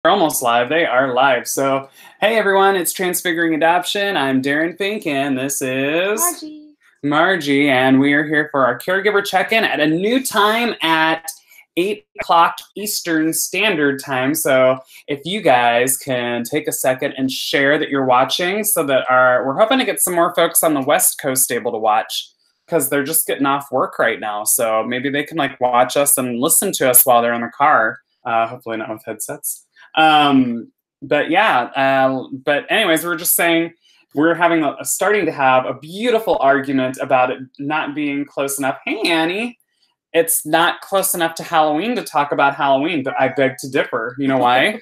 We're almost live. They are live. So, hey everyone, it's Transfiguring Adoption. I'm Darren Fink, and this is Margie, and we are here for our caregiver check-in at a new time at 8 o'clock Eastern Standard Time. So if you guys can take a second and share that you're watching, so that we're hoping to get some more folks on the West Coast able to watch, because they're just getting off work right now. So maybe they can like watch us and listen to us while they're in the car. Hopefully not with headsets. But yeah, but anyways, we're just saying we're having starting to have a beautiful argument about it not being close enough. Hey, Annie, it's not close enough to Halloween to talk about Halloween, but I beg to differ. You know why?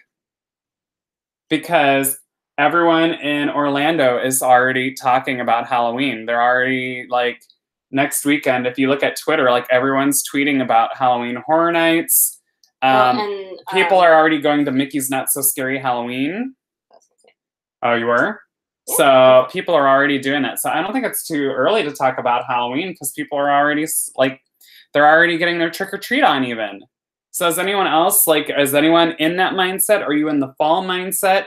Because everyone in Orlando is already talking about Halloween. They're already like next weekend. If you look at Twitter, like everyone's tweeting about Halloween Horror Nights. People are already going to Mickey's Not So Scary Halloween. Oh, you were? Yeah. So people are already doing that. So I don't think it's too early to talk about Halloween because people are already like, they're already getting their trick or treat on even. So is anyone else, like, is anyone in that mindset? Are you in the fall mindset?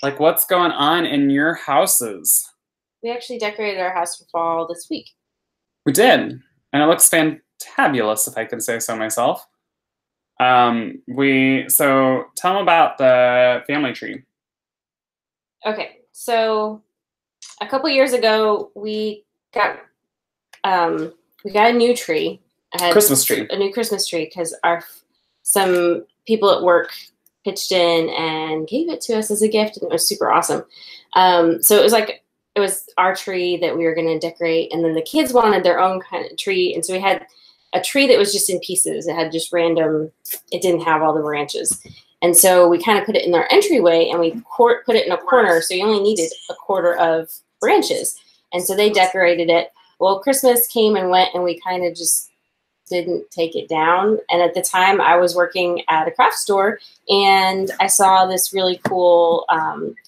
Like, what's going on in your houses? We actually decorated our house for fall this week. We did. And it looks fantabulous, if I can say so myself. So tell them about the family tree. Okay, so a couple years ago we got a new tree. Christmas tree. A new Christmas tree because some people at work pitched in and gave it to us as a gift, and it was super awesome. So it was our tree that we were going to decorate, and then the kids wanted their own kind of tree, and so we had a tree that was just in pieces. It had just random, it didn't have all the branches. And so we kind of put it in our entryway and we put it in a corner. So you only needed a quarter of branches. And so they decorated it. Well, Christmas came and went and we kind of just didn't take it down. And at the time I was working at a craft store and I saw this really cool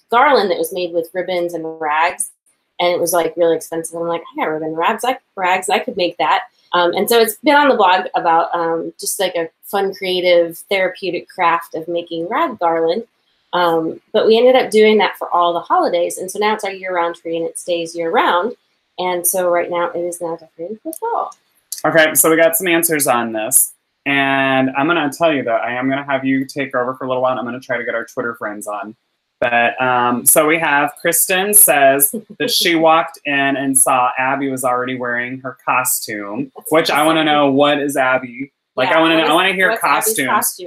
garland that was made with ribbons and rags. And it was like really expensive. I'm like, I got ribbon rags. I could make that. And so it's been on the blog about just like a fun, creative, therapeutic craft of making rag garland. But we ended up doing that for all the holidays. And so now it's our year-round tree and it stays year-round. And so right now it is now decorated for fall. Okay, so we got some answers on this. And I'm going to tell you, though, I am going to have you take over for a little while. And I'm going to try to get our Twitter friends on. But so we have Kristen says that she walked in and saw Abby was already wearing her costume, which I want to know, what is Abby? Like, yeah, I want to hear costumes.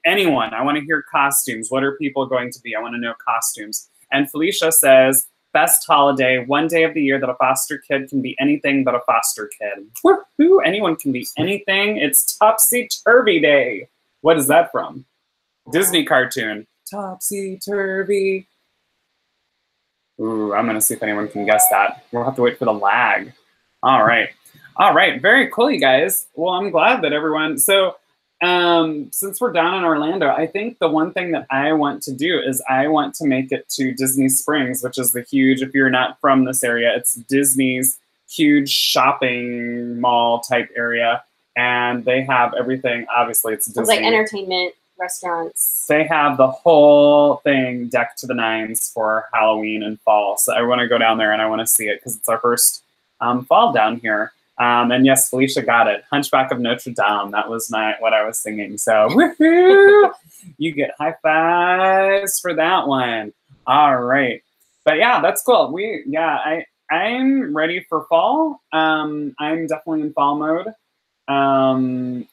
Anyone, I want to hear costumes. What are people going to be? I want to know costumes. And Felicia says, best holiday, one day of the year that a foster kid can be anything but a foster kid. Woohoo! Anyone can be anything. It's Topsy-Turvy Day. What is that from? Disney cartoon. Topsy-turvy. Ooh, I'm going to see if anyone can guess that. We'll have to wait for the lag. All right. All right. Very cool, you guys. Well, I'm glad that everyone... So, since we're down in Orlando, I think the one thing that I want to do is I want to make it to Disney Springs, which is the huge... If you're not from this area, it's Disney's huge shopping mall type area. And they have everything. Obviously, it's Disney. It's like entertainment. Restaurants. They have the whole thing decked to the nines for Halloween and fall. So I want to go down there and I want to see it because it's our first fall down here. And yes, Felicia got it. Hunchback of Notre Dame. That was what I was singing. So woohoo! You get high fives for that one. All right. But yeah, that's cool. I'm ready for fall. I'm definitely in fall mode.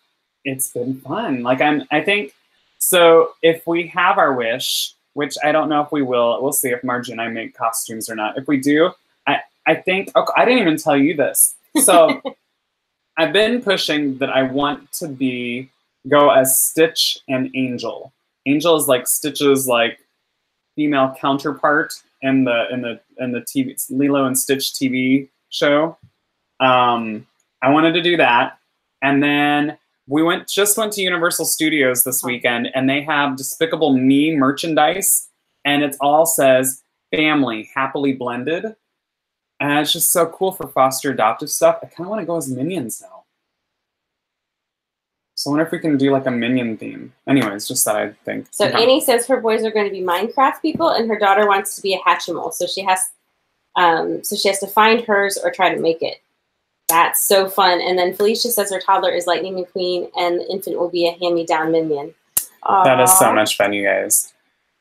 It's been fun. Like I think. So if we have our wish, which I don't know if we will, we'll see if Margie and I make costumes or not. If we do, I think, okay, I didn't even tell you this. So I've been pushing that I want to go as Stitch and Angel. Angel is like Stitch's like female counterpart in the TV Lilo and Stitch TV show. I wanted to do that, and then we just went to Universal Studios this weekend, and they have Despicable Me merchandise, and it all says family, happily blended. And it's just so cool for foster adoptive stuff. I kind of want to go as Minions now. So I wonder if we can do like a minion theme. Anyways, just that I think. So Annie says her boys are going to be Minecraft people, and her daughter wants to be a Hatchimal. So she has to find hers or try to make it. That's so fun. And then Felicia says her toddler is Lightning McQueen, and the infant will be a hand-me-down minion. Aww. That is so much fun, you guys.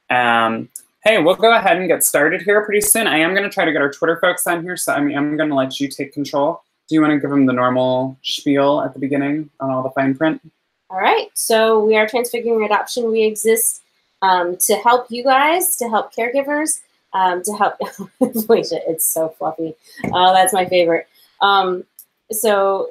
Hey, we'll go ahead and get started here pretty soon. I am going to try to get our Twitter folks on here, so I'm going to let you take control. Do you want to give them the normal spiel at the beginning on all the fine print? All right. So we are Transfiguring Adoption. We exist to help you guys, to help caregivers, to help. It's so fluffy. Oh, that's my favorite. So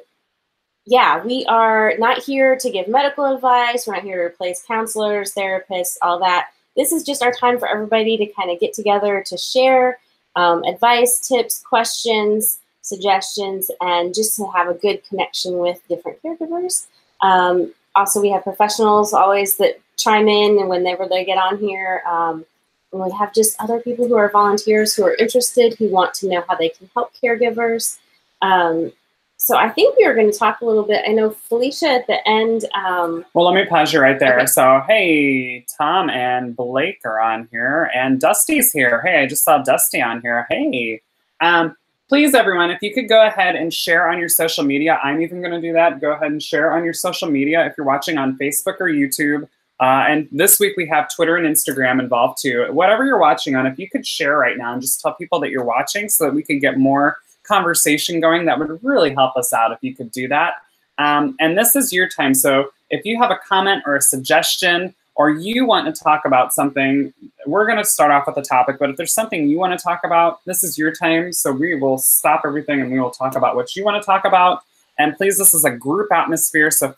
yeah, we are not here to give medical advice. We're not here to replace counselors, therapists, all that. This is just our time for everybody to kind of get together to share advice, tips, questions, suggestions, and just to have a good connection with different caregivers. Also, we have professionals always that chime in and whenever they get on here. And we have just other people who are volunteers who are interested, who want to know how they can help caregivers. So I think we are going to talk a little bit. I know Felicia at the end. Well, let me pause you right there. Okay. So, hey, Tom and Blake are on here, and Dusty's here. Hey, I just saw Dusty on here. Hey. Please, everyone, if you could go ahead and share on your social media. I'm even going to do that. Go ahead and share on your social media if you're watching on Facebook or YouTube. And this week we have Twitter and Instagram involved too. Whatever you're watching on, if you could share right now and just tell people that you're watching so that we can get more conversation going, that would really help us out if you could do that. And this is your time. So if you have a comment or a suggestion, or you want to talk about something, we're going to start off with a topic, but if there's something you want to talk about, this is your time. So we will stop everything and we will talk about what you want to talk about. And please, this is a group atmosphere, so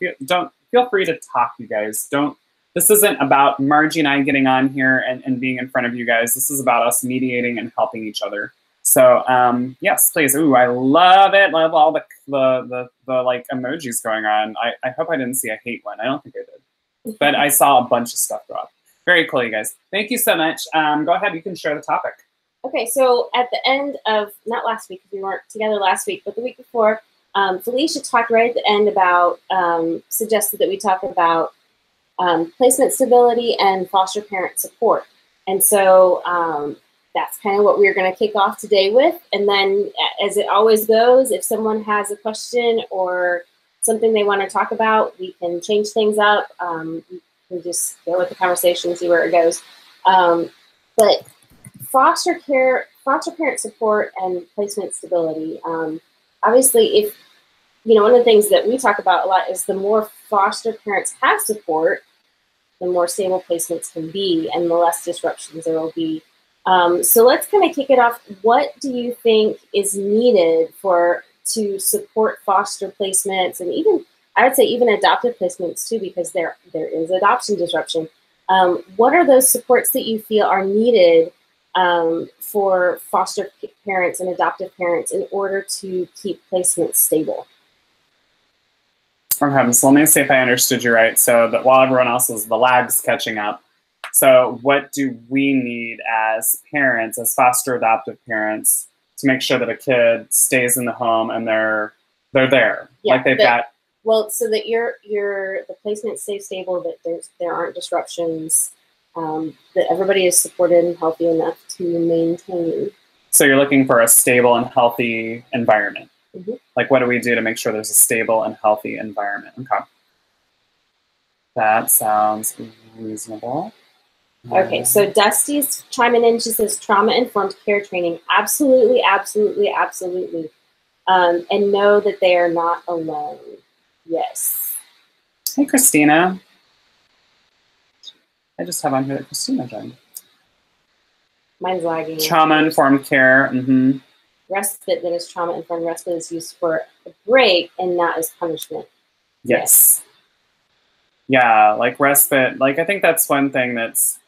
feel free to talk, you guys. This isn't about Margie and I getting on here and being in front of you guys. This is about us mediating and helping each other. So yes, please. Ooh, I love it. Love all the like emojis going on. I hope I didn't see a hate one. I don't think I did. But I saw a bunch of stuff go up. Very cool, you guys. Thank you so much. Go ahead, you can share the topic. Okay, so at the end of, not last week, because we weren't together last week, but the week before, Felicia talked right at the end about, suggested that we talk about placement stability and foster parent support. And so that's kind of what we're going to kick off today with. And then, as it always goes, if someone has a question or something they want to talk about, we can change things up. We just go with the conversation and see where it goes. But foster parent support and placement stability. Obviously, if one of the things that we talk about a lot is the more foster parents have support, the more stable placements can be and the less disruptions there will be. So let's kind of kick it off. What do you think is needed to support foster placements, and even, I would say, even adoptive placements too, because there is adoption disruption. What are those supports that you feel are needed for foster parents and adoptive parents in order to keep placements stable? Okay, so let me see if I understood you right. So that while everyone else is, the lag's catching up. So what do we need as parents, as foster adoptive parents, to make sure that a kid stays in the home and they're there, yeah, like they've got. Well, so that the placement stays stable, that there aren't disruptions, that everybody is supported and healthy enough to maintain. So you're looking for a stable and healthy environment. Mm-hmm. Like, what do we do to make sure there's a stable and healthy environment? Okay, that sounds reasonable. Okay, so Dusty's chiming in. She says trauma-informed care training. Absolutely, absolutely, absolutely. And know that they are not alone. Yes. Hey, Christina. I just have on here that Christina joined. Mine's lagging. Trauma-informed care. Mm-hmm. Respite, that is trauma-informed respite, is used for a break and not as punishment. Yes. Yeah, like respite. Like, I think that's one thing that's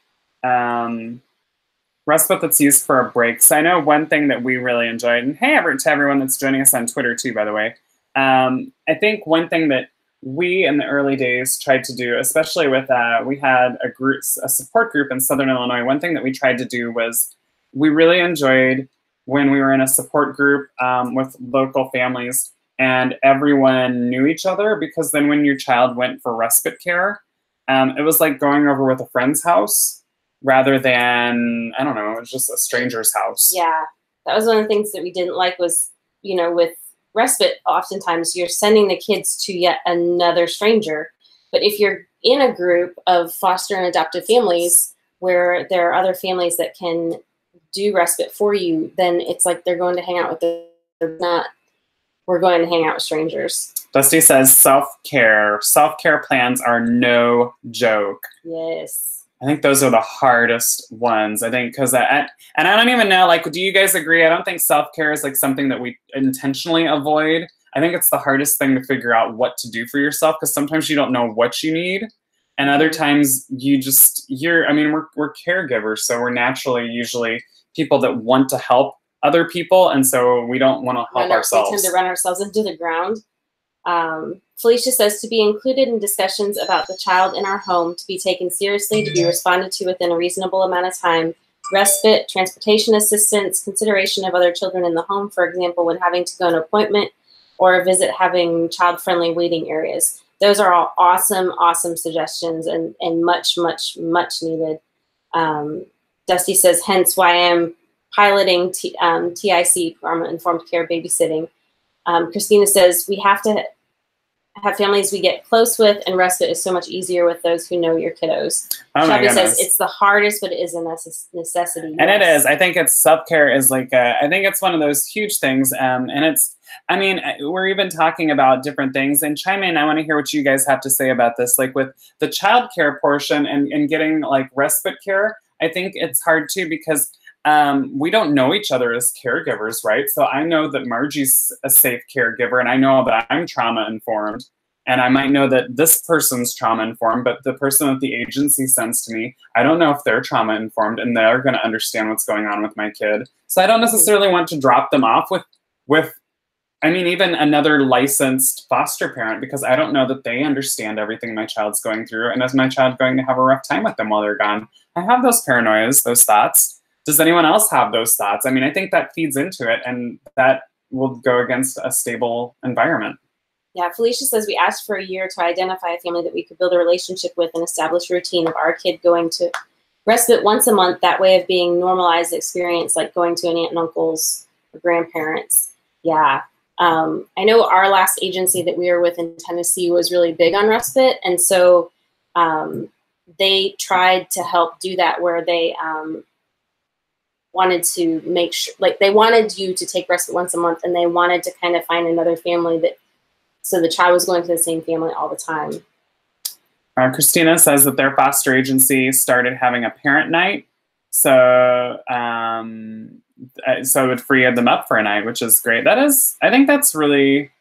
respite that's used for a break. So I know one thing that we really enjoyed, and hey, to everyone that's joining us on Twitter too, by the way. I think one thing that we in the early days tried to do, especially with, we had a support group in Southern Illinois. One thing that we tried to do was we really enjoyed when we were in a support group with local families. and everyone knew each other, because then when your child went for respite care, it was like going over with a friend's house rather than, I don't know, it was just a stranger's house. Yeah, that was one of the things that we didn't like was, you know, with respite, oftentimes you're sending the kids to yet another stranger. But if you're in a group of foster and adoptive families where there are other families that can do respite for you, then it's like they're going to hang out with we're going to hang out with strangers. Dusty says self-care plans are no joke. Yes. I think those are the hardest ones. I think because and I don't even know, like, do you guys agree? I don't think self-care is like something that we intentionally avoid. I think it's the hardest thing to figure out what to do for yourself, because sometimes you don't know what you need. And other times I mean, we're caregivers, so we're naturally usually people that want to help other people, and so we don't want to help ourselves. We tend to run ourselves into the ground. Felicia says to be included in discussions about the child in our home, to be taken seriously, to be responded to within a reasonable amount of time, respite, transportation assistance, consideration of other children in the home, for example, when having to go on an appointment or a visit, having child-friendly waiting areas. Those are all awesome, awesome suggestions and much, much, much needed. Dusty says, hence why I'm piloting TIC, Trauma-Informed Care Babysitting. Christina says, we have to have families we get close with, and respite is so much easier with those who know your kiddos. Shelby says, it's the hardest, but it is a necessity. And it is. I think it's self-care is like, I think it's one of those huge things. And it's, I mean, we're even talking about different things, and chime in. I want to hear what you guys have to say about this. Like with the child care portion and getting like respite care, I think it's hard too, because we don't know each other as caregivers, right? So I know that Margie's a safe caregiver, and I know that I'm trauma-informed, and I might know that this person's trauma-informed, but the person that the agency sends to me, I don't know if they're trauma-informed and they're going to understand what's going on with my kid. So I don't necessarily want to drop them off with I mean, even another licensed foster parent, because I don't know that they understand everything my child's going through, and is my child going to have a rough time with them while they're gone? I have those paranoias, those thoughts. Does anyone else have those thoughts? I mean, I think that feeds into it, and that will go against a stable environment. Yeah, Felicia says, we asked for a year to identify a family that we could build a relationship with and establish a routine of our kid going to respite once a month, that way of being normalized experience, like going to an aunt and uncle's or grandparents. Yeah. I know our last agency that we were with in Tennessee was really big on respite, and so they tried to help do that, where they wanted to make sure, like they wanted you to take respite once a month, and they wanted to kind of find another family that, so the child was going to the same family all the time. Christina says that their foster agency started having a parent night, so so it would free them up for a night, which is great. That is, I think that's great,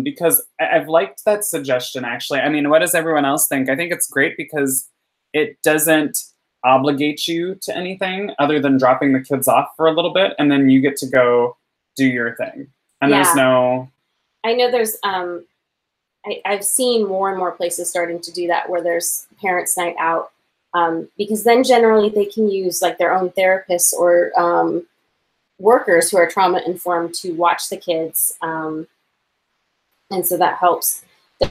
because I've liked that suggestion, actually. I mean, what does everyone else think? I think it's great because it doesn't obligate you to anything other than dropping the kids off for a little bit, and then you get to go do your thing. And there's no... I know there's, I've seen more and more places starting to do that, where there's parents' night out, because then generally they can use like their own therapists or workers who are trauma-informed to watch the kids, and so that helps.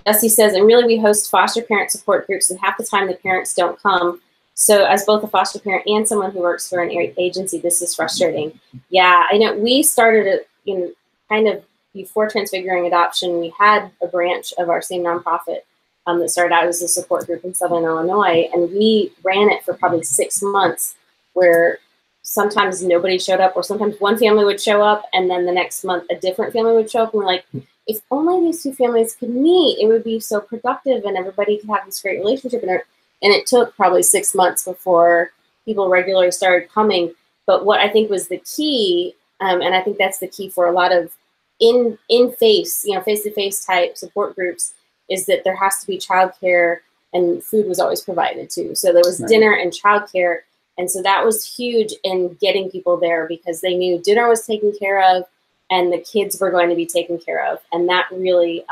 Dusty says, and really we host foster parent support groups, and half the time the parents don't come. So as both a foster parent and someone who works for an agency, this is frustrating. Yeah, I know we started it, you know, kind of before Transfiguring Adoption. We had a branch of our same nonprofit that started out as a support group in Southern Illinois, and we ran it for probably 6 months, where sometimes nobody showed up, or sometimes one family would show up, and then the next month a different family would show up, and we're like, if only these two families could meet, it would be so productive, and everybody could have this great relationship. And it took probably 6 months before people regularly started coming. But what I think was the key, and I think that's the key for a lot of face-to-face type support groups, is that there has to be childcare, and food was always provided too. So there was dinner and childcare, and so that was huge in getting people there, because they knew dinner was taken care of and the kids were going to be taken care of, and that really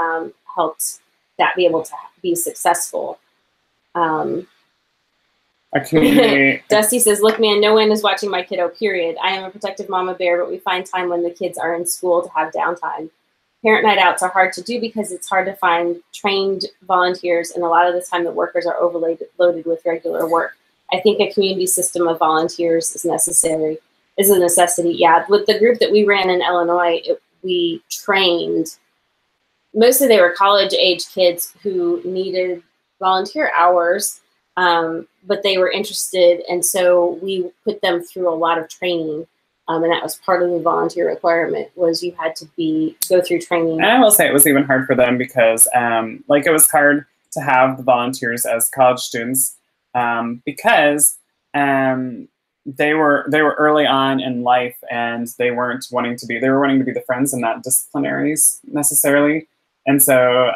helped that be able to be successful. A community. Dusty says, look, man, no one is watching my kiddo, period. I am a protective mama bear, but we find time when the kids are in school to have downtime. Parent night outs are hard to do because it's hard to find trained volunteers, and a lot of the time the workers are overloaded with regular work. I think a community system of volunteers is a necessity. Yeah, with the group that we ran in Illinois, we trained, mostly they were college-age kids who needed volunteer hours, but they were interested, and so we put them through a lot of training, and that was part of the volunteer requirement, was you had to go through training. And I will say it was even hard for them because, it was hard to have the volunteers as college students because they were early on in life, and they were wanting to be the friends and not disciplinaries necessarily. And so,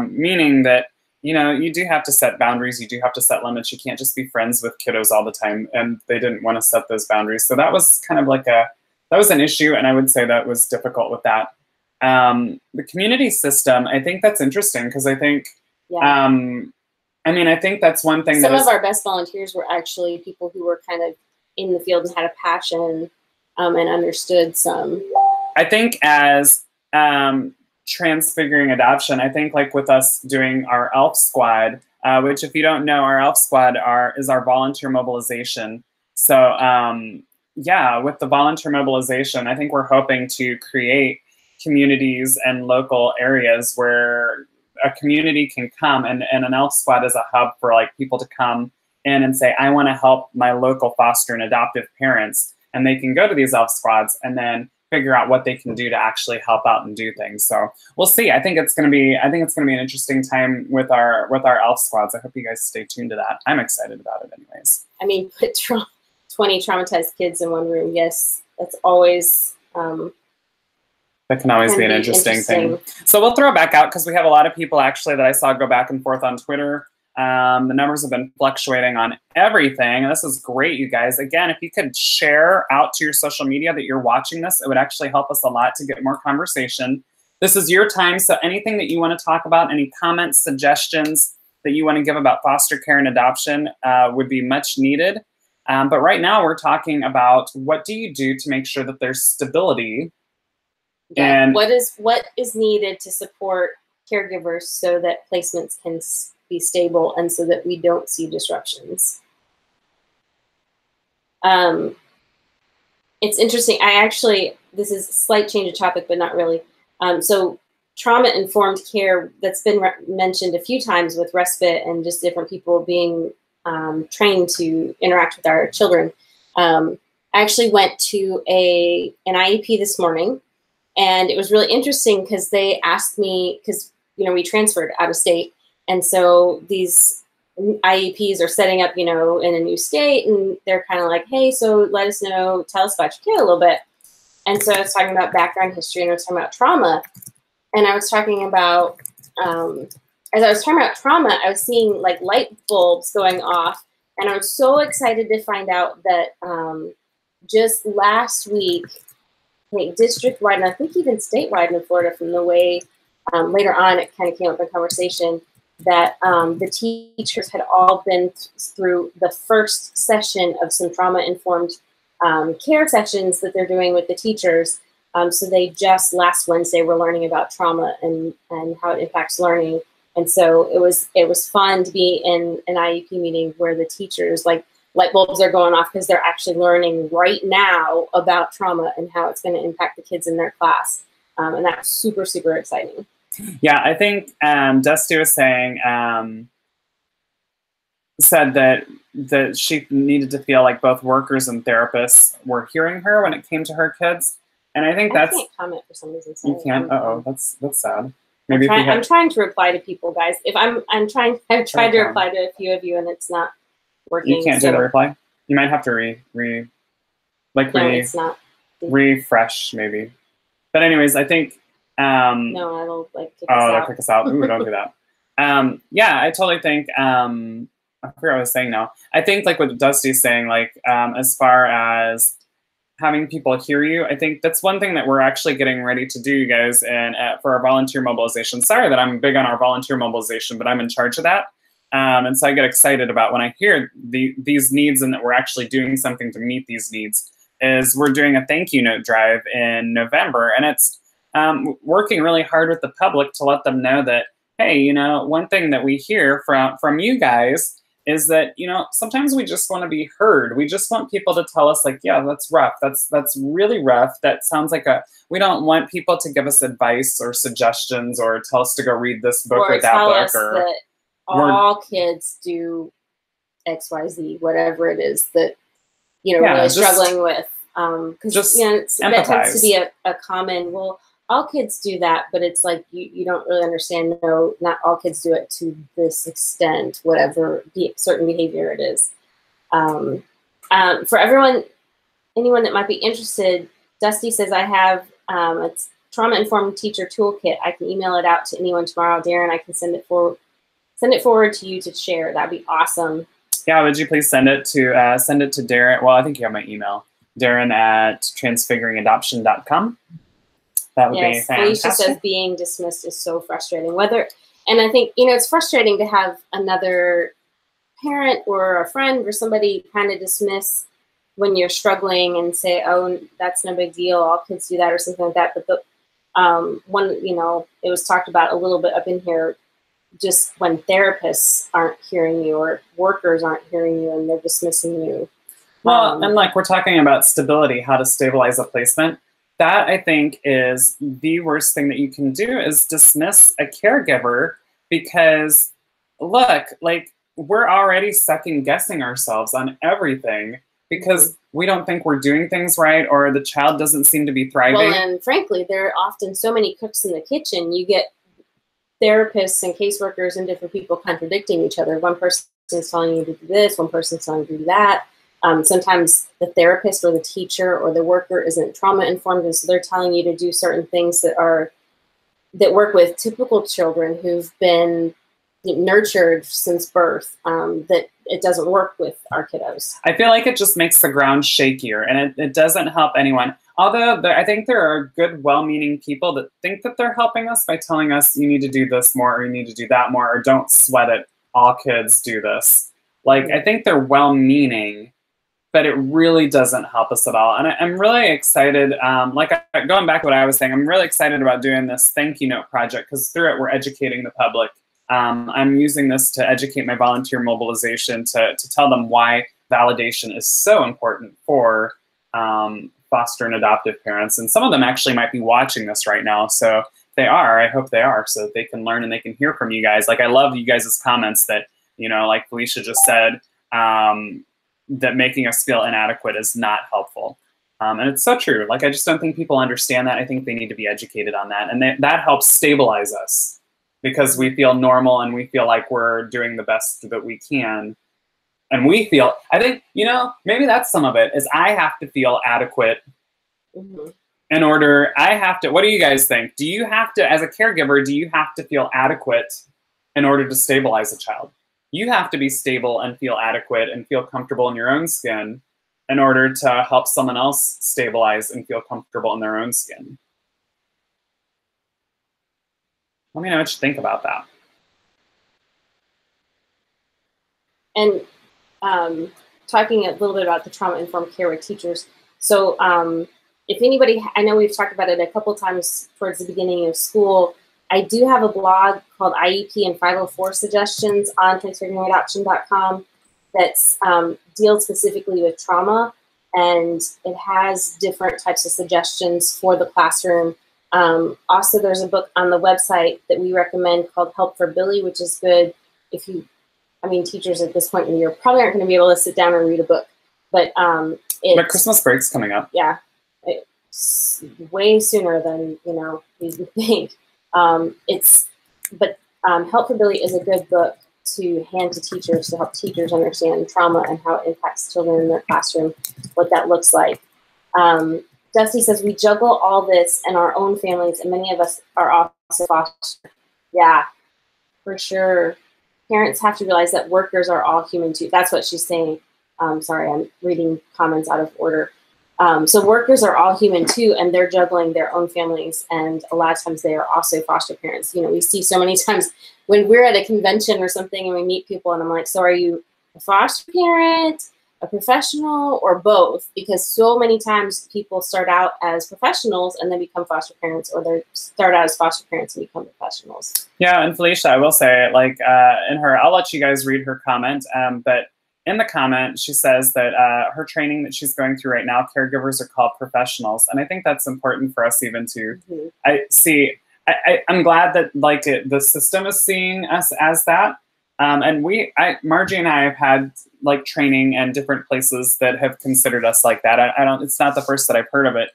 meaning that, you do have to set boundaries. You do have to set limits. You can't just be friends with kiddos all the time. And they didn't want to set those boundaries. So that was kind of that was an issue. And I would say that was difficult with that. The community system, I think that's interesting because I think, I think that's one thing. Some of our best volunteers were actually people who were kind of in the field and had a passion and understood some. I think as transfiguring adoption, I think with us doing our ELF squad, which if you don't know, our ELF squad is our volunteer mobilization. So with the volunteer mobilization, I think we're hoping to create communities and local areas where a community can come, and an ELF squad is a hub for people to come in and say, I want to help my local foster and adoptive parents, and they can go to these ELF squads and then figure out what they can do to actually help out and do things. So we'll see. I think it's going to be an interesting time with our ELF squads. I hope you guys stay tuned to that. I'm excited about it anyways. I mean, put 20 traumatized kids in one room. Yes, that's always that can always be an interesting thing. So we'll throw it back out because we have a lot of people actually that I saw go back and forth on Twitter. The numbers have been fluctuating on everything. And this is great, you guys. Again, if you could share out to your social media that you're watching this, it would actually help us a lot to get more conversation. This is your time. So anything that you want to talk about, any comments, suggestions that you want to give about foster care and adoption would be much needed. But right now we're talking about what do you do to make sure that there's stability. Yeah. And what is needed to support caregivers so that placements can be stable and so that we don't see disruptions. It's interesting. This is a slight change of topic, but not really. So trauma-informed care, that's been mentioned a few times with respite and just different people being trained to interact with our children. I actually went to an IEP this morning, and it was really interesting because they asked me, because we transferred out of state, and so these IEPs are setting up, in a new state, and they're kind of like, hey, so let us know, tell us about your kid a little bit. And so I was talking about background history, and I was talking about trauma, and I was talking about, as I was talking about trauma, I was seeing light bulbs going off, and I was so excited to find out that just last week, district-wide, and I think even statewide in Florida, from the way later on it kind of came up in conversation, that the teachers had all been through the first session of some trauma-informed care sessions that they're doing with the teachers. So they just last Wednesday were learning about trauma and how it impacts learning. And so it was fun to be in an IEP meeting where the teachers, light bulbs are going off because they're actually learning right now about trauma and how it's going to impact the kids in their class. And that's super, super exciting. Yeah, I think Dusty was saying, said that she needed to feel like both workers and therapists were hearing her when it came to her kids. And I think that's... I can't comment for some reason. You can't? Uh-oh, that's sad. Maybe I'm trying to reply to people, guys. I've tried to reply to a few of you, and it's not working. You can't do the reply? You might have to it's not. Refresh, maybe. But anyways, I think... no, it'll kick us out. Kick us out. Ooh, don't do that. Yeah, I totally think... I forgot what I was saying now. I think what Dusty's saying, as far as having people hear you, I think that's one thing that we're actually getting ready to do, you guys, and for our volunteer mobilization. Sorry that I'm big on our volunteer mobilization, but I'm in charge of that. And so I get excited about when I hear these needs and that we're actually doing something to meet these needs. Is we're doing a thank you note drive in November, and it's working really hard with the public to let them know that, hey, you know, one thing that we hear from you guys is that, you know, sometimes we just want to be heard. We just want people to tell us, like, yeah, that's rough. That's really rough. That sounds like we don't want people to give us advice or suggestions or tell us to go read this book or that tell book us that all kids do XYZ, whatever it is that, you know, really struggling with. Because, you know, that tends to be a common, well, all kids do that, but it's like you don't really understand, no, not all kids do it to this extent, whatever certain behavior it is. For anyone that might be interested, Dusty says, I have it's trauma-informed teacher toolkit. I can email it out to anyone tomorrow. Darren, I can send it forward to you to share. That'd be awesome. Yeah, would you please send it to Darren? Well, I think you have my email, Darren@transfiguringadoption.com. That would be fantastic. Felicia says being dismissed is so frustrating. And I think, you know, it's frustrating to have another parent or a friend or somebody kind of dismiss when you're struggling and say, oh, that's no big deal, all kids do that or something like that. But one, you know, it was talked about a little bit up in here, just when therapists aren't hearing you or workers aren't hearing you and they're dismissing you. Well, and like we're talking about stability, how to stabilize a placement. That, I think, is the worst thing that you can do, is dismiss a caregiver, because look, like, we're already second guessing ourselves on everything because we don't think we're doing things right, or the child doesn't seem to be thriving. Well, and frankly, there are often so many cooks in the kitchen. You get therapists and caseworkers and different people contradicting each other. One person is telling you to do this, one person is telling you to do that. Sometimes the therapist or the teacher or the worker isn't trauma informed, and so they're telling you to do certain things that work with typical children who've been nurtured since birth, that it doesn't work with our kiddos. I feel like it just makes the ground shakier, and it doesn't help anyone. Although I think there are good, well-meaning people that think that they're helping us by telling us you need to do this more, or you need to do that more, or don't sweat it, all kids do this. Like, I think they're well-meaning, but it really doesn't help us at all. And I'm really excited, going back to what I was saying, I'm really excited about doing this thank you note project, because through it we're educating the public. I'm using this to educate my volunteer mobilization, to tell them why validation is so important for foster and adoptive parents. And some of them actually might be watching this right now. So they are, I hope they are, so that they can learn and they can hear from you guys. Like, I love you guys' comments that, you know, like Felicia just said, that making us feel inadequate is not helpful. And it's so true. Like, I just don't think people understand that. I think they need to be educated on that. And that helps stabilize us, because we feel normal and we feel like we're doing the best that we can. And we feel, I think, you know, maybe that's some of it, is I have to feel adequate in order, what do you guys think? Do you have to, as a caregiver, do you have to feel adequate in order to stabilize a child? You have to be stable and feel adequate and feel comfortable in your own skin in order to help someone else stabilize and feel comfortable in their own skin. Let me know what you think about that. And talking a little bit about the trauma-informed care with teachers. So if anybody, I know we've talked about it a couple times towards the beginning of school, I do have a blog called IEP and 504 Suggestions on transfiguringadoption.com that's deals specifically with trauma, and it has different types of suggestions for the classroom. Also, there's a book on the website that we recommend called Help for Billy, which is good if you, teachers at this point in the year probably aren't going to be able to sit down and read a book, but but Christmas break's coming up. Yeah, it's way sooner than, you know, we would think. Help for Billy is a good book to hand to teachers, to help teachers understand trauma and how it impacts children in their classroom, what that looks like. Dusty says, we juggle all this in our own families, and many of us are also foster. Yeah, for sure. Parents have to realize that workers are all human too. That's what she's saying. Sorry, I'm reading comments out of order. So workers are all human too, and they're juggling their own families. And a lot of times they are also foster parents. You know, we see so many times when we're at a convention or something and we meet people and I'm like, so are you a foster parent, a professional, or both? Because so many times people start out as professionals and then become foster parents, or they start out as foster parents and become professionals. Yeah, and Felicia, I will say, like, in her, I'll let you guys read her comment, but in the comment, she says that her training that she's going through right now, caregivers are called professionals. And I think that's important for us even to, I'm glad that like the system is seeing us as that. And Margie and I have had like training and different places that have considered us like that. It's not the first that I've heard of it.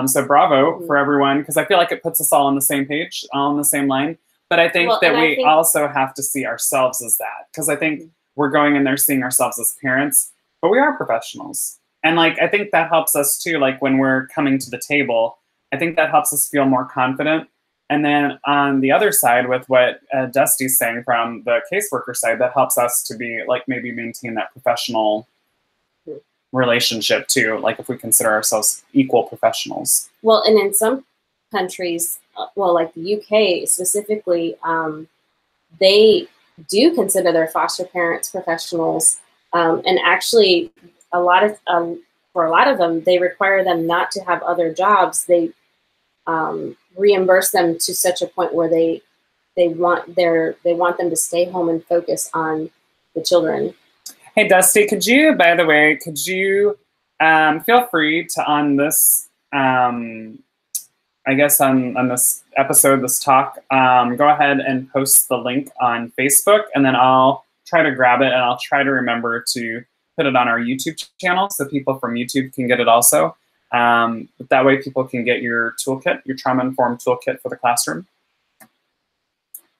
So bravo for everyone, because I feel like it puts us all on the same page, all on the same line. But I think that we also have to see ourselves as that, because I think we're going in there seeing ourselves as parents, but we are professionals. And like, I think that helps us too. Like when we're coming to the table, I think that helps us feel more confident. And then on the other side with what Dusty's saying from the caseworker side, that helps us to be like, maybe maintain that professional relationship too. Like if we consider ourselves equal professionals. Well, and in some countries, well, like the UK specifically, they do consider their foster parents professionals, and actually for a lot of them, they require them not to have other jobs. They reimburse them to such a point where they want them to stay home and focus on the children. Hey Dusty, by the way, could you feel free to, on this I guess on this episode, this talk, go ahead and post the link on Facebook, and then I'll try to grab it, and I'll try to remember to put it on our YouTube channel so people from YouTube can get it also. But that way people can get your toolkit, your trauma-informed toolkit for the classroom.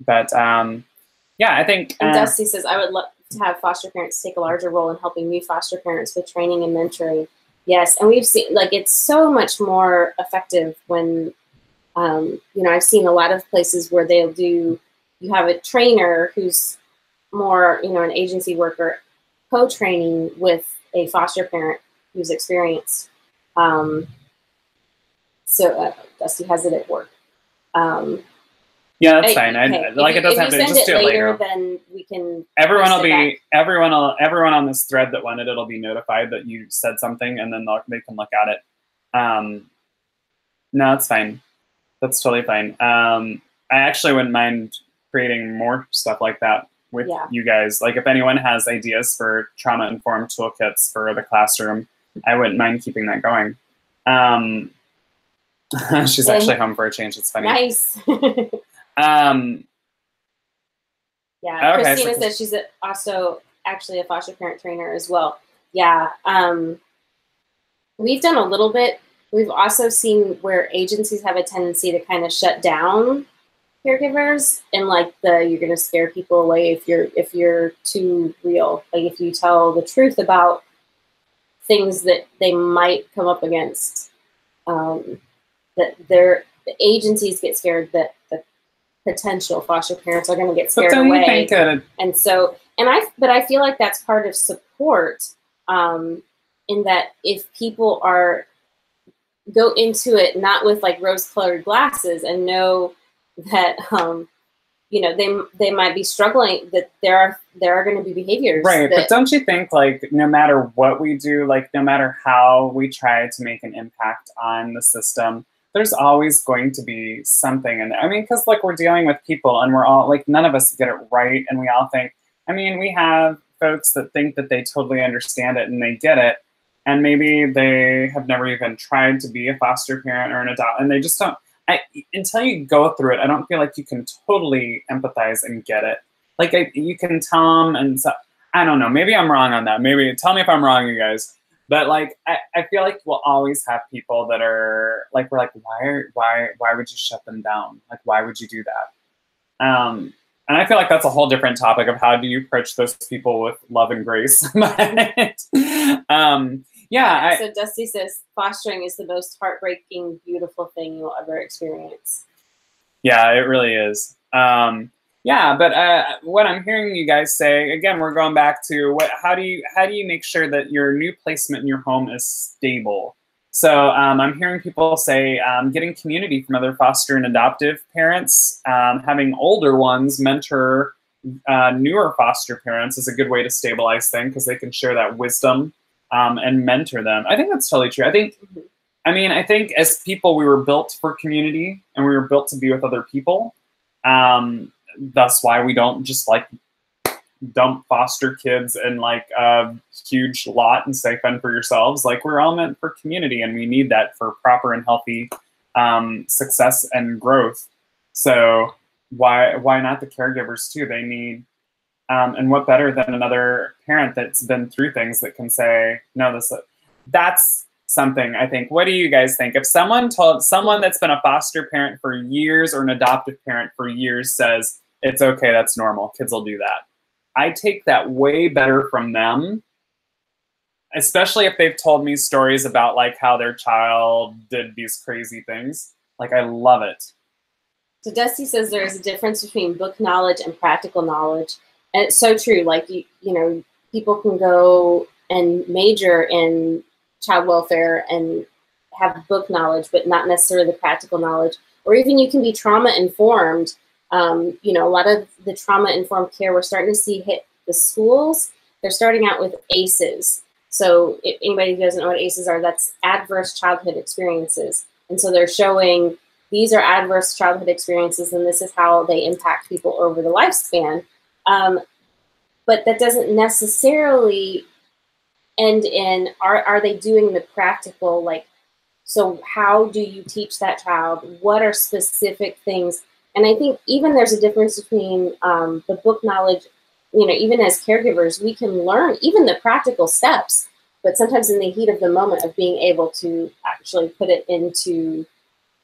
But yeah, I think... And Dusty says, I would love to have foster parents take a larger role in helping new foster parents with training and mentoring. Yes, and we've seen, like, it's so much more effective when, you know, I've seen a lot of places where they'll do, you have a trainer who's more, you know, an agency worker, co-training with a foster parent who's experienced. So Dusty has it at work. Yeah, that's fine. Like, it doesn't have to, just do it later. Then we can. Everyone on this thread that wanted it'll be notified that you said something, and then they can look at it. No, it's fine. That's totally fine. I actually wouldn't mind creating more stuff like that with you guys. Like, if anyone has ideas for trauma-informed toolkits for the classroom, I wouldn't mind keeping that going. She's actually home for a change. It's funny. Nice. Yeah, okay, Christina says she's also actually a foster parent trainer as well. Yeah, we've done a little bit. We've also seen where agencies have a tendency to kind of shut down caregivers, and like you're going to scare people away if you're too real. Like if you tell the truth about things that they might come up against, that the agencies get scared that the potential foster parents are going to get scared away. And so, but I feel like that's part of support, in that if people go into it not with like rose-colored glasses and know that, you know, they might be struggling, that there are going to be behaviors. Right, but don't you think, like, no matter what we do, like, no matter how we try to make an impact on the system, there's always going to be something. And I mean, because like we're dealing with people and we're all like, none of us get it right. And we all think, I mean, we have folks that think that they totally understand it and they get it. And maybe they have never even tried to be a foster parent or an adult, and they just don't, until you go through it, I don't feel like you can totally empathize and get it. Like you can tell them, and so, I don't know, maybe I'm wrong on that. Maybe tell me if I'm wrong, you guys. But like, I feel like we'll always have people that are like, we're like, why would you shut them down? Like, why would you do that? And I feel like that's a whole different topic of how do you approach those people with love and grace. But, yeah. So Dusty says fostering is the most heartbreaking, beautiful thing you'll ever experience. Yeah, it really is. Yeah, but what I'm hearing you guys say, again, we're going back to how do you make sure that your new placement in your home is stable? So I'm hearing people say getting community from other foster and adoptive parents, having older ones mentor newer foster parents is a good way to stabilize things because they can share that wisdom and mentor them. I think that's totally true. I think as people, we were built for community and we were built to be with other people. That's why we don't just like dump foster kids in like a huge lot and say fend for yourselves. Like, we're all meant for community and we need that for proper and healthy success and growth. So why not the caregivers too? They need, and what better than another parent that's been through things that can say, no, that's something. I think, what do you guys think? If someone told someone that's been a foster parent for years or an adoptive parent for years says, it's okay, that's normal, kids will do that, I take that way better from them, especially if they've told me stories about like how their child did these crazy things. Like, I love it. So Dusty says there's a difference between book knowledge and practical knowledge. And it's so true. Like, you know, people can go and major in child welfare and have book knowledge, but not necessarily the practical knowledge. Or even you can be trauma informed. You know, a lot of the trauma informed care we're starting to see hit the schools. They're starting out with ACEs. So if anybody who doesn't know what ACEs are, that's adverse childhood experiences. And so they're showing these are adverse childhood experiences and this is how they impact people over the lifespan. But that doesn't necessarily end in, are they doing the practical, like, so how do you teach that child? What are specific things? And I think even there's a difference between the book knowledge, you know, even as caregivers, we can learn even the practical steps, but sometimes in the heat of the moment of being able to actually put it into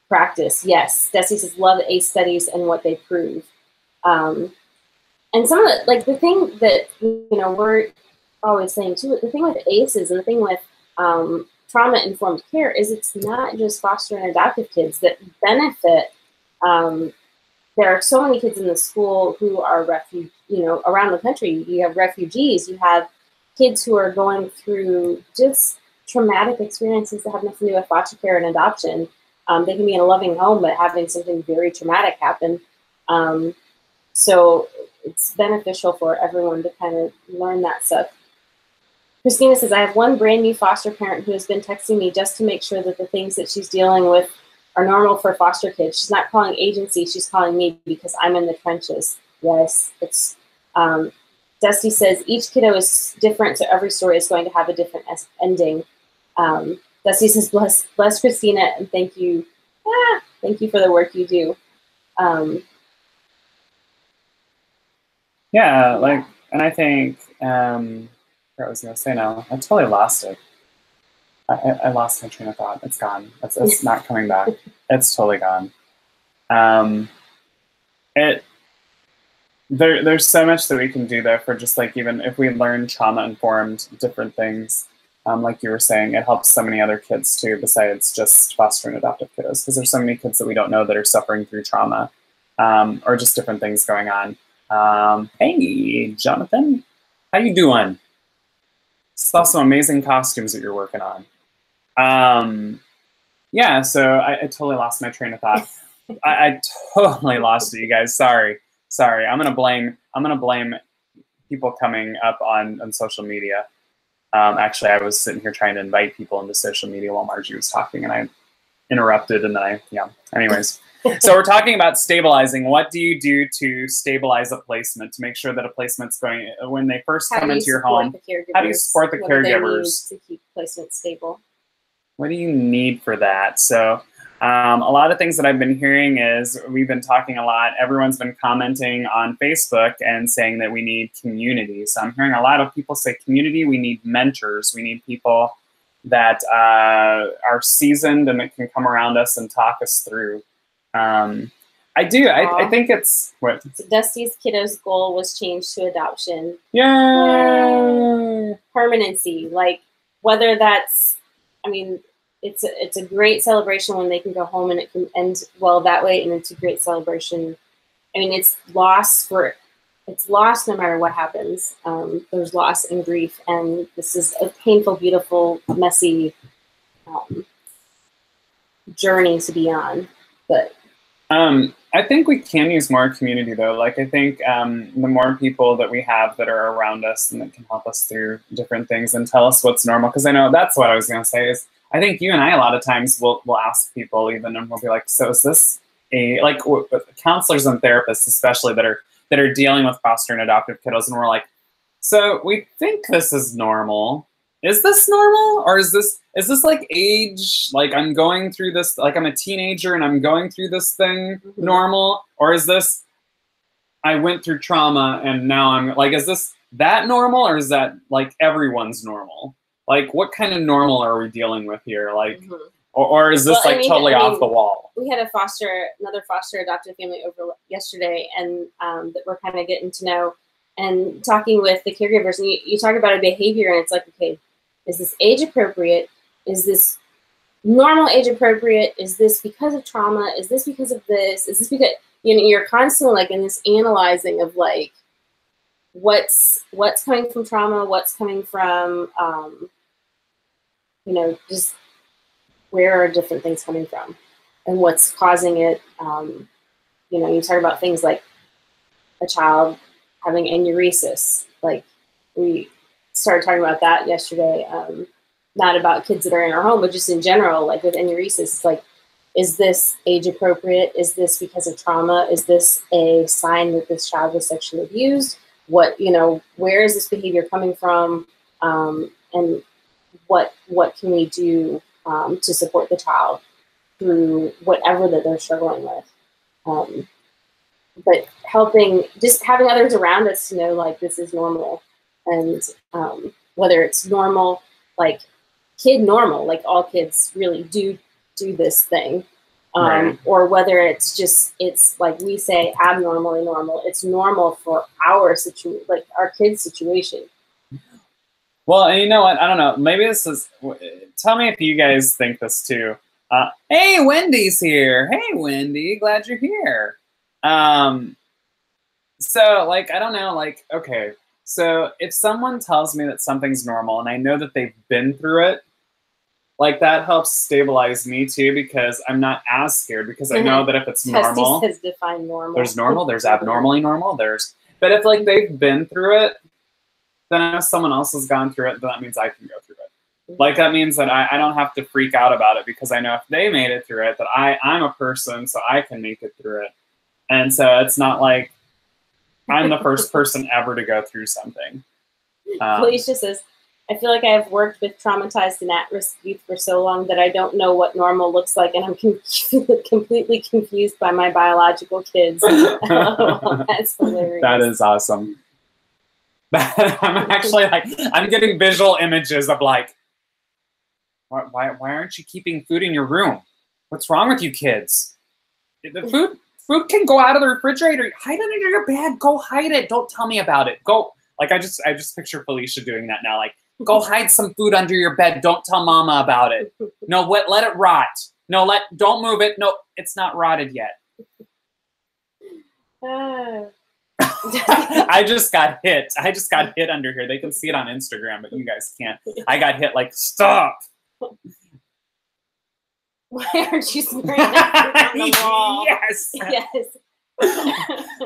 practice. Yes, Desi says, love ACE studies and what they prove. And some of the, like the thing that, you know, we're always saying too, the thing with ACEs and the thing with trauma-informed care is it's not just foster and adoptive kids that benefit. There are so many kids in the school who are around the country. You have refugees, you have kids who are going through just traumatic experiences that have nothing to do with foster care and adoption. They can be in a loving home, but having something very traumatic happen. So it's beneficial for everyone to kind of learn that stuff. Christina says, I have one brand new foster parent who has been texting me just to make sure that the things that she's dealing with are normal for foster kids. She's not calling agency, she's calling me because I'm in the trenches. Yes, it's, Dusty says, each kiddo is different, so every story is going to have a different ending. Dusty says, bless Christina, and thank you. Thank you for the work you do. Yeah, like, and I think, what I was going to say now, I totally lost it. I lost my train of thought. It's gone. It's not coming back. It's totally gone. There's so much that we can do though for just like, even if we learn trauma-informed different things, like you were saying, it helps so many other kids too, besides just foster and adoptive kiddos, because there's so many kids that we don't know that are suffering through trauma, or just different things going on. Hey, Jonathan, how you doing? Saw some amazing costumes that you're working on. Yeah, so I totally lost my train of thought. I totally lost it, you guys. Sorry. I'm gonna blame people coming up on social media. Actually, I was sitting here trying to invite people into social media while Margie was talking, and I interrupted, and then anyways. So we're talking about stabilizing. What do you do to stabilize a placement, to make sure that a placement's going, when they first come into your home? How do you support the caregivers to keep placement stable? What do you need for that? So a lot of things that I've been hearing is, we've been talking a lot, everyone's been commenting on Facebook and saying that we need community. So I'm hearing a lot of people say community, we need mentors, we need people that are seasoned and that can come around us and talk us through. I think it's what? So Dusty's kiddo's goal was changed to adoption. Yay! Permanency, like whether that's, I mean, it's a great celebration when they can go home and it can end well that way, and it's a great celebration. I mean, it's lost no matter what happens. There's loss and grief, and this is a painful, beautiful, messy journey to be on. But I think we can use more community though. Like I think the more people that we have that are around us and that can help us through different things and tell us what's normal. Because I know that's what I was going to say is I think you and I a lot of times will ask people even and we'll be like, so is this a like counselors and therapists especially that are dealing with foster and adoptive kiddos, and we're like, so we think this is normal. Is this normal, or is this like age? Like I'm going through this, like I'm a teenager and I'm going through this thing normal, or is this I went through trauma and now I'm like, is this that normal, or is that like everyone's normal? Like what kind of normal are we dealing with here? Like, or is this totally off the wall? We had another foster adoptive family over yesterday, and that we're kind of getting to know and talking with the caregivers, and you talk about a behavior, and it's like, okay, is this age appropriate? Is this normal age appropriate? Is this because of trauma? Is this because of this? Is this because, you know, you're constantly like in this analyzing of like what's coming from trauma, what's coming from, you know, just where are different things coming from and what's causing it. You know, you talk about things like a child having enuresis. Like we started talking about that yesterday. Not about kids that are in our home, but just in general, like with enuresis, like, is this age appropriate? Is this because of trauma? Is this a sign that this child was sexually abused? What, you know, where is this behavior coming from? And what can we do to support the child through whatever that they're struggling with? But just having others around us to know, like, this is normal. And whether it's normal, like kid normal, like all kids really do this thing. Right. Or whether it's like we say abnormally normal. It's normal for our situation, like our kid's situation. Well, and you know what? I don't know. Maybe this is, tell me if you guys think this too. Hey, Wendy's here. Hey, Wendy, glad you're here. So like, I don't know, like, okay. So if someone tells me that something's normal and I know that they've been through it, like that helps stabilize me too, because I'm not as scared, because I know that if it's normal, has defined normal. There's normal, there's abnormally normal, but if like they've been through it, then if someone else has gone through it, then that means I can go through it. Like that means that I don't have to freak out about it, because I know if they made it through it, that I'm a person, so I can make it through it. And so it's not like I'm the first person ever to go through something. Felicia says, I feel like I have worked with traumatized and at-risk youth for so long that I don't know what normal looks like, and I'm completely confused by my biological kids. Oh, that's hilarious. That is awesome. I'm actually like, I'm getting visual images of like, why aren't you keeping food in your room? What's wrong with you kids? The food can go out of the refrigerator. Hide it under your bed. Go hide it. Don't tell me about it. Go. Like I just picture Felicia doing that now. Like, go hide some food under your bed. Don't tell mama about it. No, let it rot. No, don't move it. No, it's not rotted yet. I just got hit. I just got hit under here. They can see it on Instagram, but you guys can't. I got hit like, stop. Why aren't you spraying that on the wall? Yes. Yes.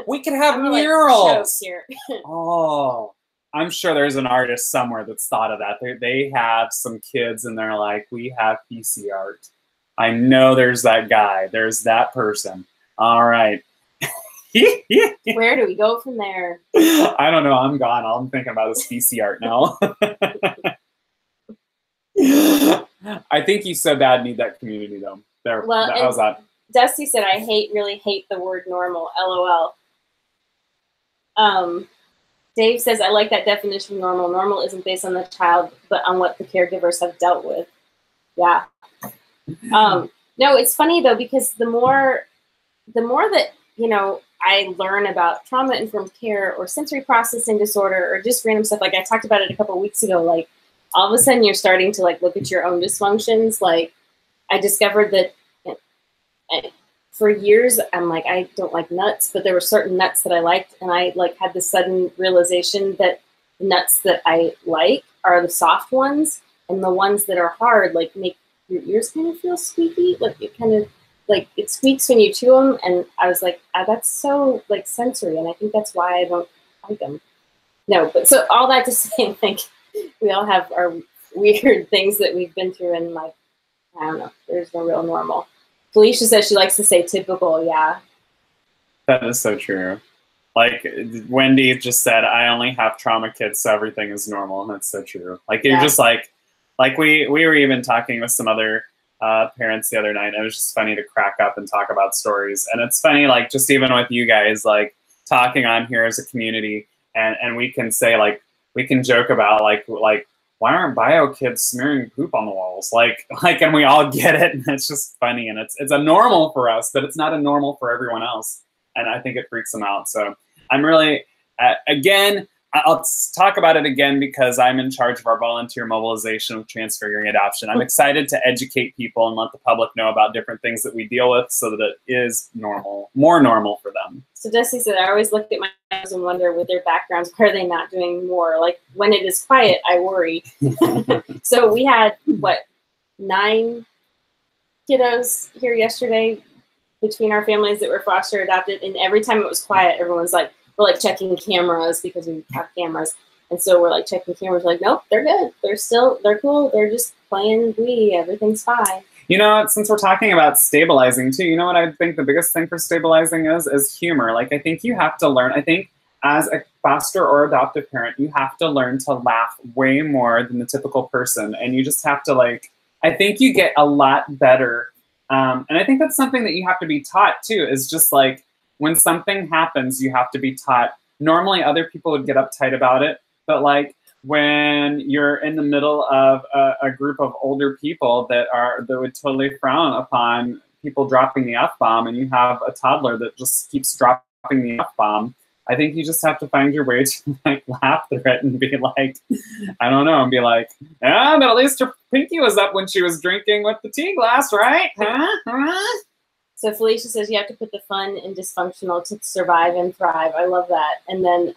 We could have murals. Here. Oh, I'm sure there's an artist somewhere that's thought of that. They have some kids and they're like, we have PC art. I know there's that guy. There's that person. All right. Where do we go from there? I don't know. I'm gone. All I'm thinking about is PC art now. I think you so bad need that community though. There. Well, how's that? Dusty said, I really hate the word normal. LOL. Dave says, I like that definition of normal. Normal isn't based on the child, but on what the caregivers have dealt with. Yeah. No, it's funny though, because the more that, you know, I learn about trauma-informed care or sensory processing disorder or just random stuff, like I talked about it a couple of weeks ago, like all of a sudden you're starting to like look at your own dysfunctions. Like I discovered that for years, I'm like, I don't like nuts, but there were certain nuts that I liked. And I like had this sudden realization that the nuts that I like are the soft ones, and the ones that are hard, like make your ears kind of feel squeaky, like it kind of like it squeaks when you chew them. And I was like, that's so like sensory, and I think that's why I don't like them. No, but so all that to say, like we all have our weird things that we've been through, and like I don't know, there's no real normal. Felicia says she likes to say typical. Yeah, that is so true. Like Wendy just said, I only have trauma kids, so everything is normal, and that's so true. Like you're just like we were even talking with some other parents the other night. It was just funny to crack up and talk about stories, and it's funny like just even with you guys like talking on here as a community, and we can say like we can joke about like why aren't bio kids smearing poop on the walls? Like and we all get it, and it's just funny, and it's a normal for us, but it's not a normal for everyone else. And I think it freaks them out. So I'm really, again, I'll talk about it again because I'm in charge of our volunteer mobilization with Transfiguring Adoption. I'm excited to educate people and let the public know about different things that we deal with so that it is normal, more normal for them. So Dusty said, I always look at my kids and wonder with their backgrounds, why are they not doing more? Like when it is quiet, I worry. So we had, what, 9 kiddos here yesterday between our families that were foster adopted, and every time it was quiet, everyone's like, we're like checking cameras because we have cameras, and so we're like checking cameras, like, nope, they're good, they're cool, they're just playing Wii, everything's fine. You know, since we're talking about stabilizing too, you know what I think the biggest thing for stabilizing is humor. Like I think you have to learn, I think as a foster or adoptive parent, you have to learn to laugh way more than the typical person, and you just have to like, I think you get a lot better. And I think that's something that you have to be taught too, is just like when something happens, you have to be taught. Normally other people would get uptight about it, but like when you're in the middle of a group of older people that would totally frown upon people dropping the F-bomb, and you have a toddler that just keeps dropping the F-bomb, I think you just have to find your way to like laugh through it and be like, I don't know, and be like, yeah, but at least her pinky was up when she was drinking with the tea glass, right? Huh? So Felicia says you have to put the fun and dysfunctional to survive and thrive. I love that. And then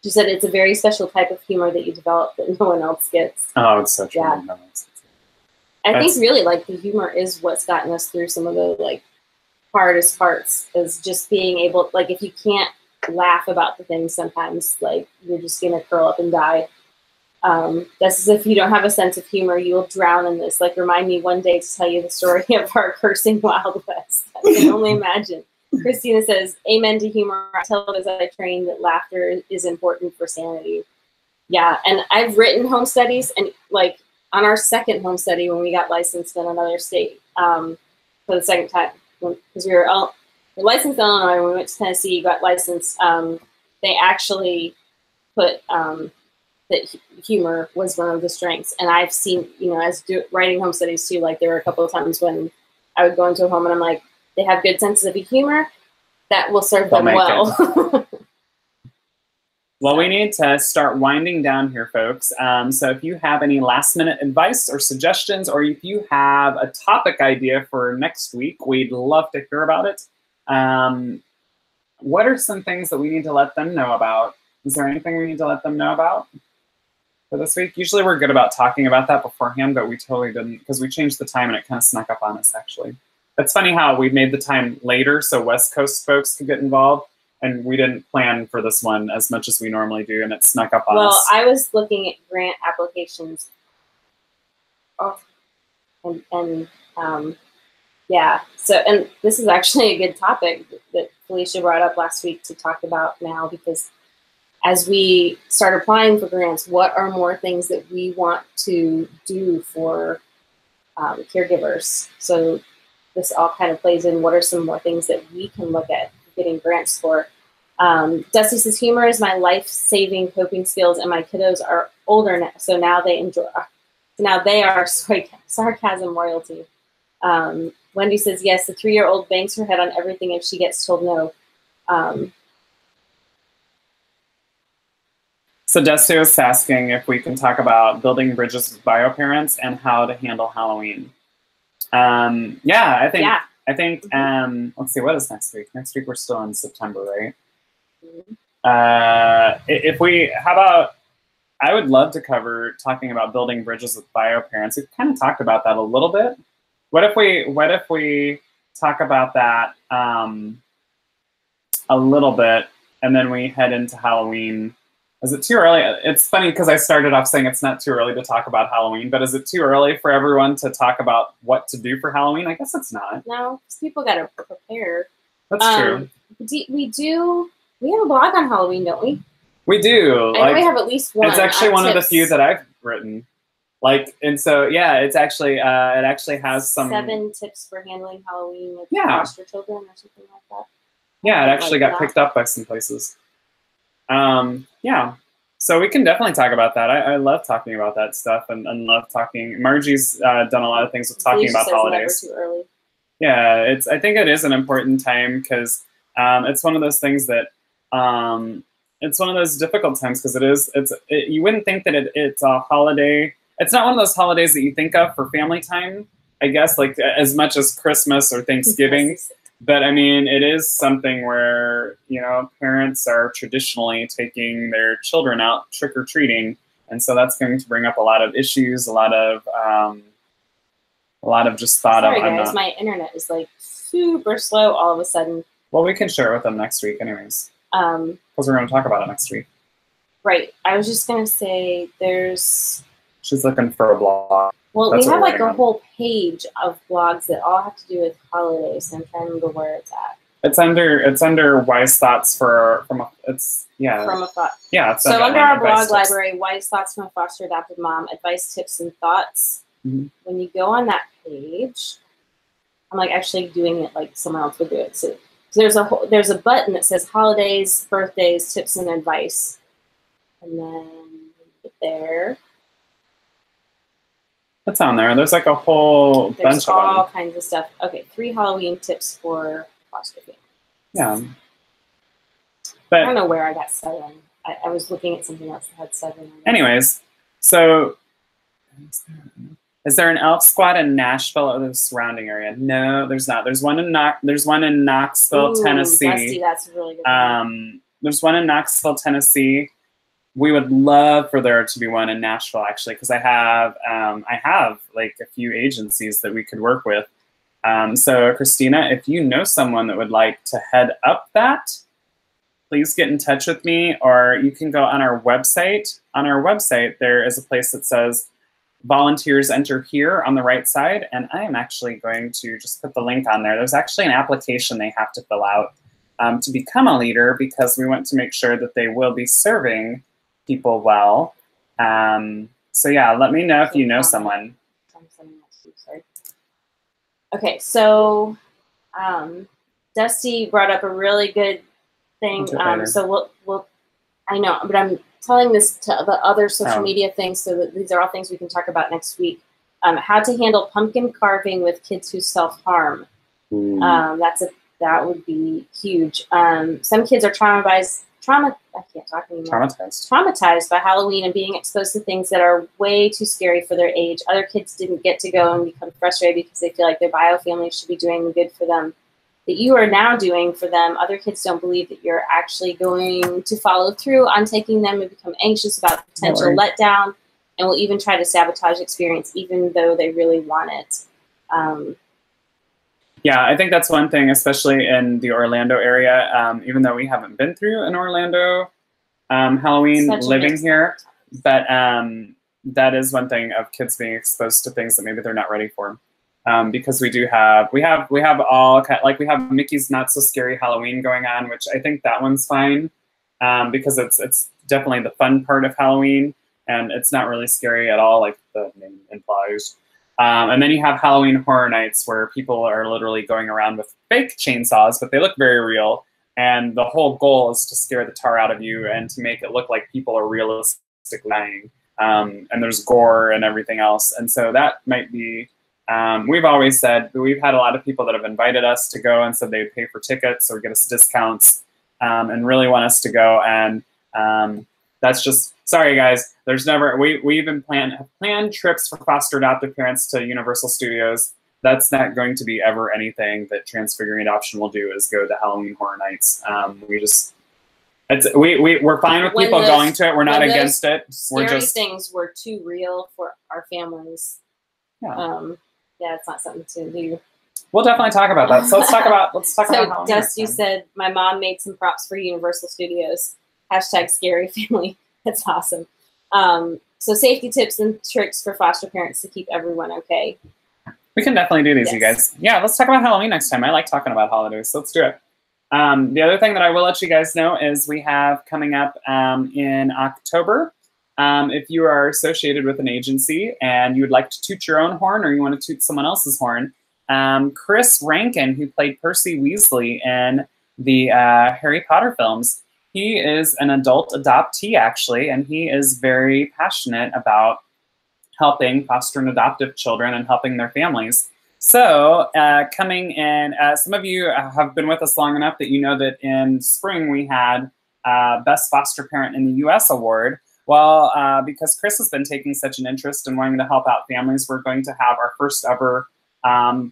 she said it's a very special type of humor that you develop that no one else gets. Oh, it's so true. Yeah. No, I think really like the humor is what's gotten us through some of the like hardest parts, is just being able, like if you can't laugh about the things sometimes, like you're just gonna curl up and die. That's as if you don't have a sense of humor, you will drown in this. Like remind me one day to tell you the story of our cursing Wild West. I can only imagine. Christina says, amen to humor. I tell those I train that laughter is important for sanity. Yeah, and I've written home studies, and like on our second home study when we got licensed in another state for the second time, because we were licensed in Illinois, when we went to Tennessee, got licensed, they actually put that humor was one of the strengths. And I've seen, you know, as writing home studies too, like there were a couple of times when I would go into a home and I'm like, they have good senses of humor, that will serve them well. Well, we need to start winding down here, folks. So if you have any last-minute advice or suggestions, or if you have a topic idea for next week, we'd love to hear about it. What are some things that we need to let them know about? Is there anything we need to let them know about for this week? Usually we're good about talking about that beforehand, but we totally didn't, because we changed the time and it kind of snuck up on us, actually. It's funny how we made the time later so West Coast folks could get involved. And we didn't plan for this one as much as we normally do, and it snuck up on us. Well, I was looking at grant applications. Yeah. So, and this is actually a good topic that Felicia brought up last week to talk about now, because as we start applying for grants, what are more things that we want to do for caregivers? So this all kind of plays in, what are some more things that we can look at getting grants for? Dusty says, humor is my life-saving coping skills, and my kiddos are older now, so now they enjoy. Now they are sarcasm royalty. Wendy says, yes, the 3-year-old bangs her head on everything if she gets told no. So Dusty was asking if we can talk about building bridges with bio parents and how to handle Halloween. Yeah, I think. Yeah. I think, let's see, what is next week? Next week we're still in September, right? If we, how about I would love to cover talking about building bridges with bio parents. We've kind of talked about that a little bit. What if we talk about that a little bit, and then we head into Halloween? Is it too early? It's funny because I started off saying it's not too early to talk about Halloween, but is it too early for everyone to talk about what to do for Halloween? I guess it's not. No, because people got to prepare. That's true. We have a blog on Halloween, don't we? We do. I know we have at least one. It's actually one of the few that I've written. And so yeah, it's actually it actually has some 7 tips for handling Halloween with foster children or something like that. Yeah, it actually got picked up by some places. Yeah, so we can definitely talk about that. I love talking about that stuff and love talking. Margie's done a lot of things with talking about holidays. Never too early. Yeah, I think it is an important time because it's one of those things that it's one of those difficult times because you wouldn't think that it's a holiday. It's not one of those holidays that you think of for family time, I guess, like as much as Christmas or Thanksgiving. But I mean, it is something where, parents are traditionally taking their children out trick-or-treating. And so that's going to bring up a lot of issues, a lot of just thought of. Sorry guys, my internet is like super slow all of a sudden. Well, we can share it with them next week anyways. Because we're going to talk about it next week. Right. I was just going to say She's looking for a blog. Well, we have like a whole page of blogs that all have to do with holidays. And I'm trying to remember where it's at. It's under Wise Thoughts from a thought. Yeah. It's so under our blog library, Wise Thoughts from a Foster Adopted Mom, Advice, Tips, and Thoughts. Mm-hmm. When you go on that page, I'm like actually doing it like someone else would do it. So there's a button that says Holidays, Birthdays, Tips, and Advice. And then get there. What's on there? There's like a whole bunch of them. There's all kinds of stuff. Okay, 3 Halloween tips for foster families. Yeah. But I don't know where I got 7. I was looking at something else that had 7. Anyways, so is there an Elf Squad in Nashville or the surrounding area? No, there's not. There's one in Knoxville, Tennessee. Dusty, that's a really good one. There's one in Knoxville, Tennessee. We would love for there to be one in Nashville, actually, because I have like a few agencies that we could work with. So Christina, if you know someone that would like to head up that, please get in touch with me, or you can go on our website. On our website, there is a place that says volunteers enter here on the right side, and I am actually going to just put the link on there. There's actually an application they have to fill out to become a leader, because we want to make sure that they will be serving people well. So yeah, let me know if you know someone. Okay, so Dusty brought up a really good thing. So we'll I know, but I'm telling this to the other social media things, so that these are all things we can talk about next week. How to handle pumpkin carving with kids who self-harm. That would be huge. Some kids are traumatized by Halloween and being exposed to things that are way too scary for their age. Other kids didn't get to go and become frustrated because they feel like their bio family should be doing the good for them that you are now doing for them. Other kids don't believe that you're actually going to follow through on taking them and become anxious about the potential letdown, and will even try to sabotage the experience even though they really want it. Yeah, I think that's one thing, especially in the Orlando area, even though we haven't been through an Orlando Halloween living here, but that is one thing of kids being exposed to things that maybe they're not ready for. Because we have Mickey's Not So Scary Halloween going on, which I think that one's fine, because it's definitely the fun part of Halloween, and it's not really scary at all, like the name implies. And then you have Halloween Horror Nights, where people are literally going around with fake chainsaws, but they look very real. And the whole goal is to scare the tar out of you and to make it look like people are realistically dying. And there's gore and everything else. And so that might be, we've always said, we've had a lot of people that have invited us to go and said they'd pay for tickets or get us discounts, and really want us to go. And that's just, sorry guys, there's never, we even have planned trips for foster adoptive parents to Universal Studios. That's not going to be ever anything that Transfiguring Adoption will do, is go to Halloween Horror Nights. We're fine with people going to it. We're not against it. Scary things were too real for our families. Yeah. Yeah, it's not something to do. We'll definitely talk about that. So let's talk about So Dusty said, my mom made some props for Universal Studios. # scary family. That's awesome. So safety tips and tricks for foster parents to keep everyone okay. We can definitely do these, you guys. Yeah, let's talk about Halloween next time. I like talking about holidays, so let's do it. The other thing that I will let you guys know is we have coming up in October. If you are associated with an agency and you would like to toot your own horn or you want to toot someone else's horn, Chris Rankin, who played Percy Weasley in the Harry Potter films, he is an adult adoptee, actually, and he is very passionate about helping foster and adoptive children and helping their families. So coming in, some of you have been with us long enough that you know that in spring we had Best Foster Parent in the U.S. award. Well, because Chris has been taking such an interest in wanting to help out families, we're going to have our first ever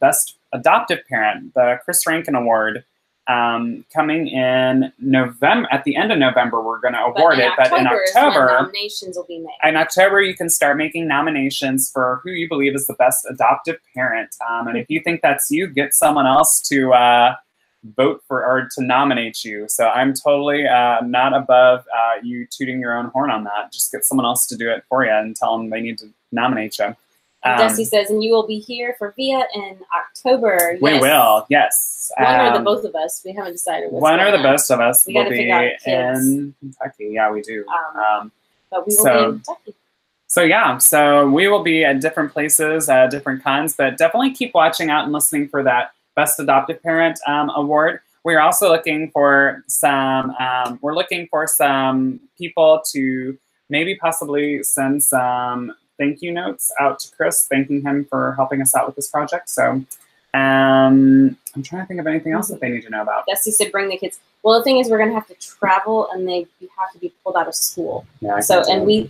Best Adoptive Parent, the Chris Rankin Award, coming in November. At the end of November, we're going to award it. But in October, nominations will be made. In October, you can start making nominations for who you believe is the best adoptive parent. And if you think that's you, get someone else to vote for or to nominate you. So I'm totally not above you tooting your own horn on that. Just get someone else to do it for you and tell them they need to nominate you. Dusty says, and you will be here for VIA in October. Yes. We will, yes. One or the both of us. We haven't decided what's one or the both of us will be in Kentucky. Yeah, we do. But we will be in Kentucky. So yeah, so we will be at different places, different cons, but definitely keep watching out and listening for that Best Adoptive Parent award. We're also looking for some, people to maybe possibly send some thank you notes out to Chris, thanking him for helping us out with this project. So I'm trying to think of anything else that they need to know about. Dusty said bring the kids. Well, the thing is we're going to have to travel and you have to be pulled out of school. Yeah, and we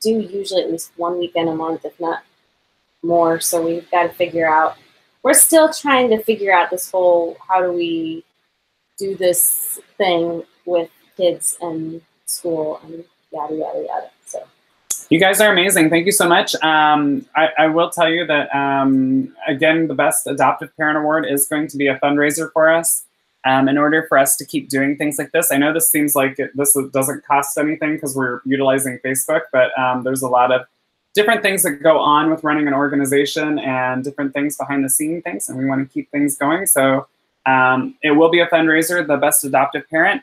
do usually at least one weekend a month, if not more. So we've got to figure out. We're still trying to figure out this whole, how do we do this thing with kids and school and yada, yada, yada. So. You guys are amazing. Thank you so much. I will tell you that, again, the Best Adoptive Parent Award is going to be a fundraiser for us. In order for us to keep doing things like this, I know this seems like this doesn't cost anything because we're utilizing Facebook, but there's a lot of different things that go on with running an organization and different things behind the scene things, and we want to keep things going. So it will be a fundraiser, the Best Adoptive Parent.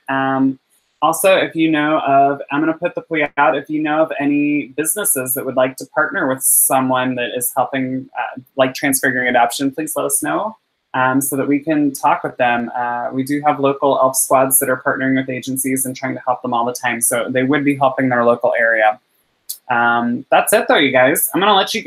Also, if you know of, I'm going to put the plea out, if you know of any businesses that would like to partner with someone that is helping, like Transfiguring Adoption, please let us know so that we can talk with them. We do have local ELF squads that are partnering with agencies and trying to help them all the time. So they would be helping their local area. That's it though, you guys. I'm gonna let you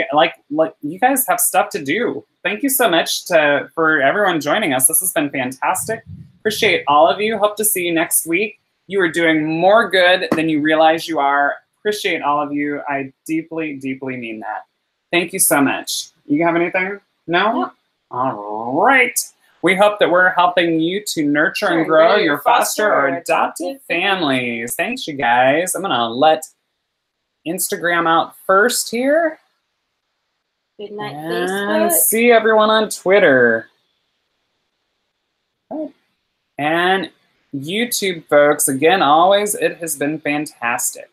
you guys have stuff to do. Thank you so much for everyone joining us. This has been fantastic. Appreciate all of you. Hope to see you next week. You are doing more good than you realize you are. Appreciate all of you. I deeply, deeply mean that. Thank you so much. You have anything? No? Nope. All right. We hope that we're helping you to nurture and grow your foster or adoptive families. Thanks, you guys. I'm gonna let Instagram out first here. Good night, and Facebook. See everyone on Twitter. And YouTube, folks. Again, always, it has been fantastic.